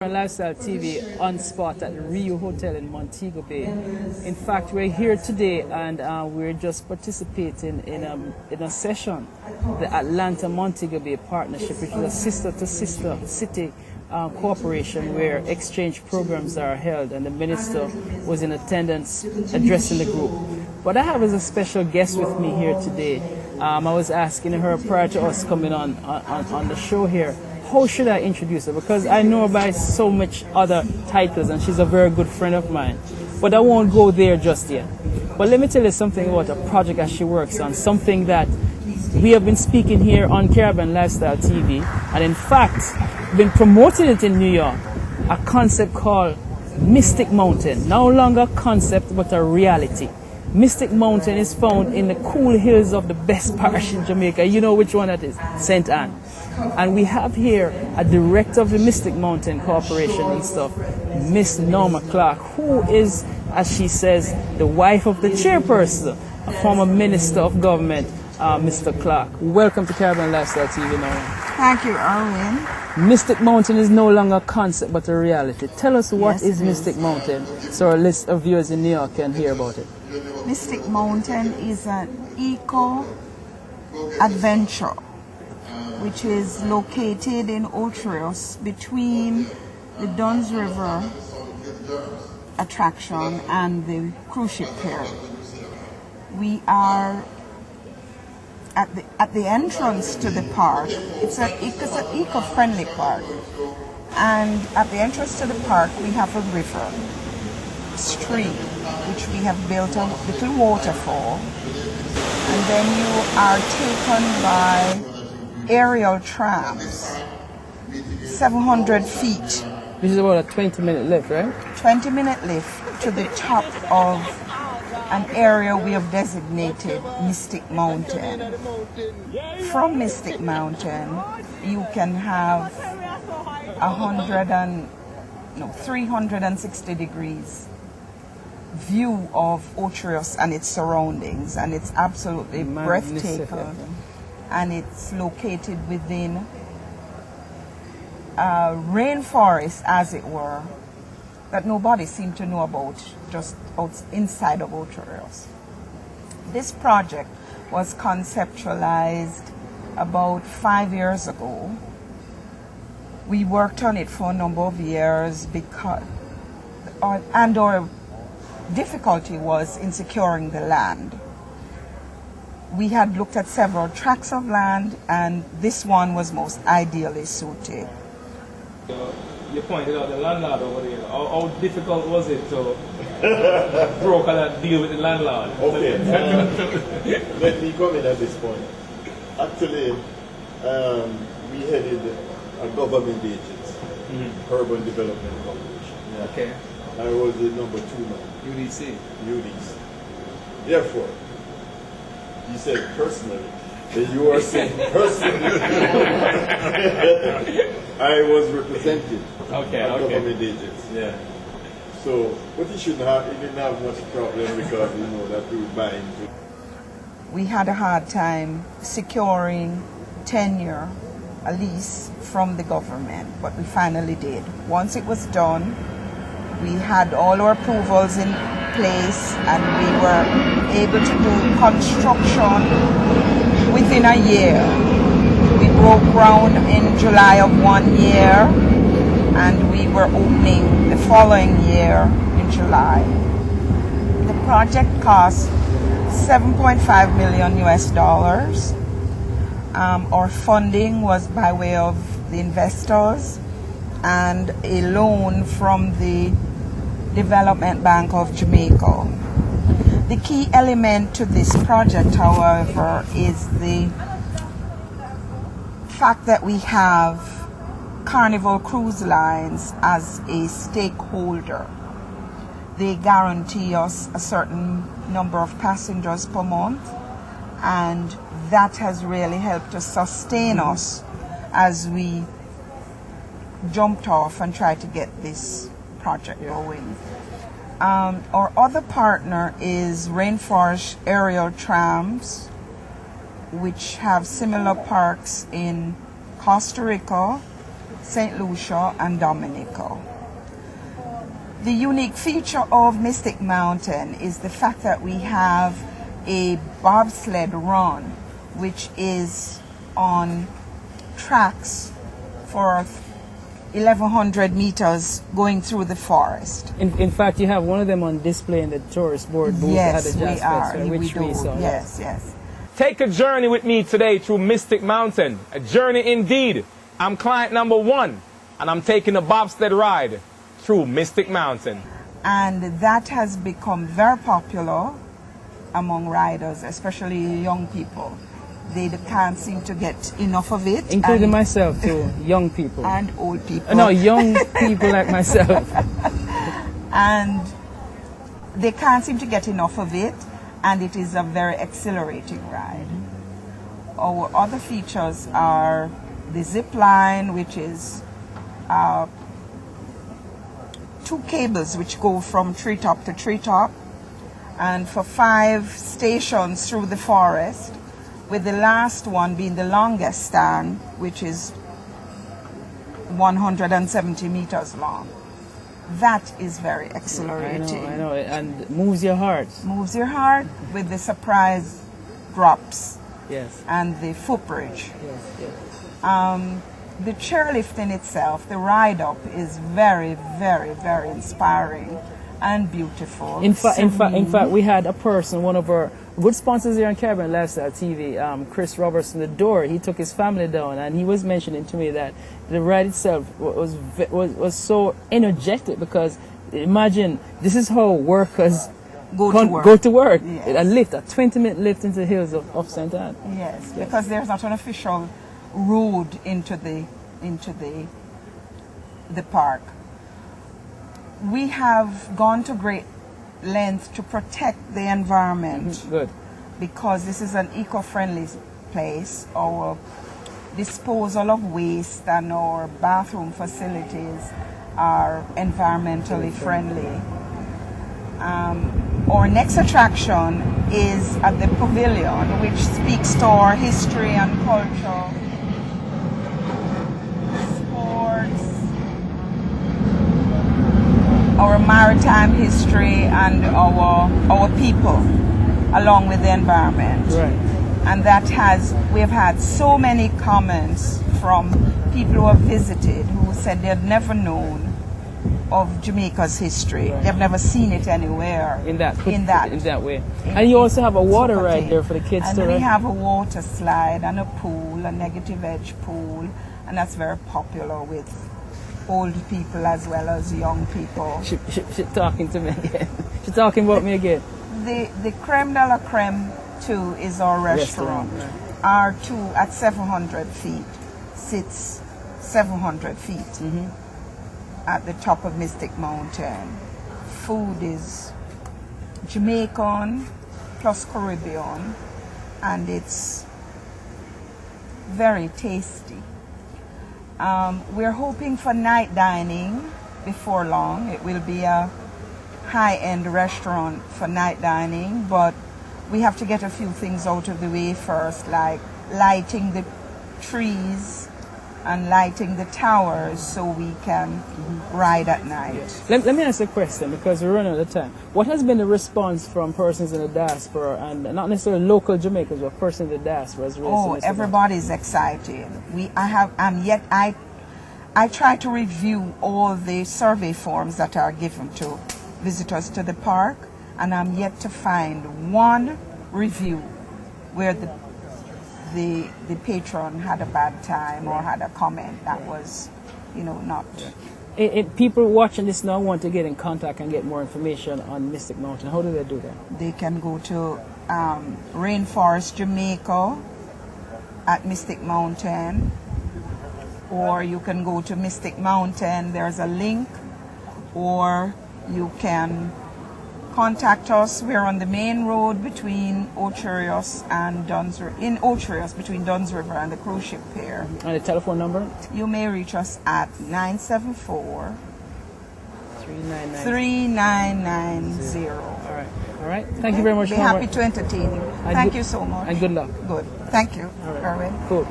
Lifestyle TV on spot at the Rio Hotel in Montego Bay. In fact, we're here today and we're just participating in a session, the Atlanta Montego Bay Partnership, which is a sister-to-sister city cooperation where exchange programs are held, and the minister was in attendance addressing the group. What I have is a special guest with me here today. I was asking her prior to us coming on the show here, how should I introduce her? Because I know her by so much other titles and she's a very good friend of mine. But I won't go there just yet. But let me tell you something about a project that she works on, something that we have been speaking here on Caribbean Lifestyle TV, and in fact, been promoting it in New York, a concept called Mystic Mountain. No longer a concept, but a reality. Mystic Mountain is found in the cool hills of the best parish in Jamaica. You know which one that is? St. Anne. And we have here a director of the Mystic Mountain Corporation and stuff, Miss Norma Clark, who is, as she says, the wife of the chairperson, a former minister of government, Mr. Clark. Welcome to Caribbean Lifestyle TV, Norma. Thank you, Erwin. Mystic Mountain is no longer a concept but a reality. Tell us what is Mystic Mountain so our list of viewers in New York can hear about it. Mystic Mountain is an eco-adventure which is located in Otrios between the Duns River attraction and the cruise ship pier. We are at the entrance to the park. It's an eco-friendly park, and at the entrance to the park we have a river stream which we have built a little waterfall, and then you are taken by aerial trams 700 feet. This is about a 20-minute lift, right? 20-minute lift to the top of an area we have designated Mystic Mountain. From Mystic Mountain, you can have 360 degrees view of Otrios and its surroundings, and it's absolutely breathtaking. And it's located within a rainforest, as it were, that nobody seemed to know about, just inside of Otrios. This project was conceptualized about 5 years ago. We worked on it for a number of years because our difficulty was in securing the land. We had looked at several tracts of land, and this one was most ideally suited. You pointed out the landlord over there. How difficult was it to broker that deal with the landlord? Okay. Let me comment at this point. Actually, we headed a government agency, Urban Development Corporation. Yeah. Okay. I was the number 2 man. UDC. UDC. Therefore, you said personally. You are saying personally. I was represented by government agents. Yeah. So, but he didn't have much problem because you know that we were buying. We had a hard time securing tenure, a lease from the government, but we finally did. Once it was done, we had all our approvals in place, and we were able to do construction within a year. We broke ground in July of 1 year, and we were opening the following year in July. The project cost $7.5 million US. Our funding was by way of the investors and a loan from the Development Bank of Jamaica. The key element to this project, however, is the fact that we have Carnival Cruise Lines as a stakeholder. They guarantee us a certain number of passengers per month, and that has really helped to sustain us as we jumped off and tried to get this project going. Our other partner is Rainforest Aerial Trams, which have similar parks in Costa Rica, St. Lucia, and Dominica. The unique feature of Mystic Mountain is the fact that we have a bobsled run, which is on tracks for 1,100 meters going through the forest. In fact, you have one of them on display in the tourist board booth at the Jazz Festival, which we saw. Yes, yes. Take a journey with me today through Mystic Mountain. A journey indeed. I'm client number 1, and I'm taking a bobsled ride through Mystic Mountain. And that has become very popular among riders, especially young people. They can't seem to get enough of it. Including myself too, young people. And old people. No, young people like myself. And they can't seem to get enough of it, and it is a very exhilarating ride. Our other features are the zip line, which is 2 cables which go from treetop to treetop, and for 5 stations through the forest, with the last one being the longest stand, which is 170 meters long. That is very exhilarating. I know, and moves your heart. Moves your heart with the surprise drops. Yes. And the footbridge. Yes, yes. The chairlift in itself, the ride up, is very, very, very inspiring and beautiful. In fact, we had a person, one of our good sponsors here on Caribbean Lifestyle TV, Chris Robertson, the door. He took his family down, and he was mentioning to me that the ride itself was so energetic, because imagine this is how workers go to work. Yes. A lift, a 20-minute lift into the hills of St. Anne. Yes, because there's not an official road into the park. We have gone to great lengths to protect the environment. Good. Because this is an eco-friendly place. Our disposal of waste and our bathroom facilities are environmentally friendly. Our next attraction is at the pavilion, which speaks to our history and culture, sports, our maritime history, and our people, along with the environment. Right. And we have had so many comments from people who have visited who said they had never known of Jamaica's history. Right. They've never seen it anywhere In that way. In- And you also have a water Super ride thing. there for the kids and too, we right? have a water slide and a pool, a negative edge pool, and that's very popular with old people as well as young people. She talking to me again. She's talking about me again. The creme de la creme too is our restaurant. Restaurant, Our two at 700 feet sits 700 feet at the top of Mystic Mountain. Food is Jamaican plus Caribbean, and it's very tasty. We're hoping for night dining before long. It will be a high-end restaurant for night dining, but we have to get a few things out of the way first, like lighting the trees and lighting the towers so we can ride at night. Let me ask a question, because we're running out of time. What has been the response from persons in the diaspora, and not necessarily local Jamaicans, but persons in the diaspora? Everybody's excited. I try to review all the survey forms that are given to visitors to the park, and I'm yet to find one review where the patron had a bad time or had a comment that was, not. People watching this now want to get in contact and get more information on Mystic Mountain. How do they do that? They can go to Rainforest Jamaica at Mystic Mountain, or you can go to Mystic Mountain. There's a link, or you can contact us. We're on the main road between Ocherios and Duns River, between Duns River and the cruise ship pier. And the telephone number? You may reach us at 974 3990. All right. Thank you very much. Be happy to entertain you. Thank you so much. And good luck. Good. Thank you. All right. Erwin. Cool.